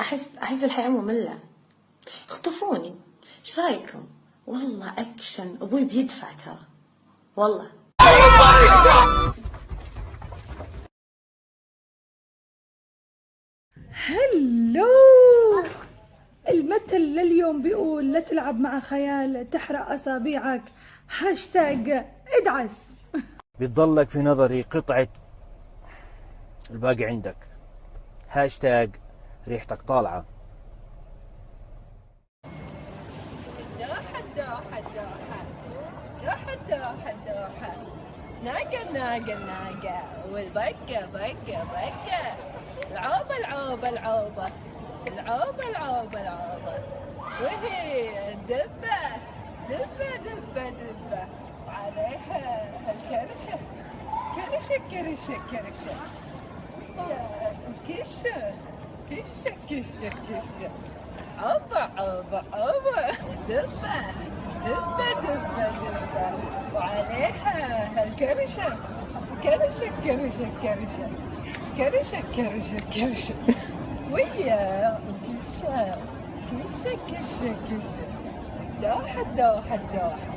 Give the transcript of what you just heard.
احس الحياة مملة. اخطفوني، ايش رايكم؟ والله اكشن، ابوي بيدفع ترى والله. هلو. المثل لليوم بيقول لا تلعب مع خيال تحرق أصابيعك. هاشتاج ادعس. بتضلك في نظري قطعة، الباقي عندك. هاشتاج ريحتك طالعة. دوحة دوحة دوحة دوحة دوحة دوحة، ناقة ناقة ناقة، والبقة بقة بقة، العوبة العوبة العوبة، العوبة العوبة العوبة، وهي الدبة دبة دبة دبة، وعليها الكرشة كرشة كرشة كرشة، كشة كشة كشة كشة، عوبة عوبة عوبة، دبة دبة دبة دبة، وعليها الكرشة كرشة كرشة كرشة كرشة كرشة كرشة، ويا كشة كشة كشة كشة، دوحة دوحة دوحة.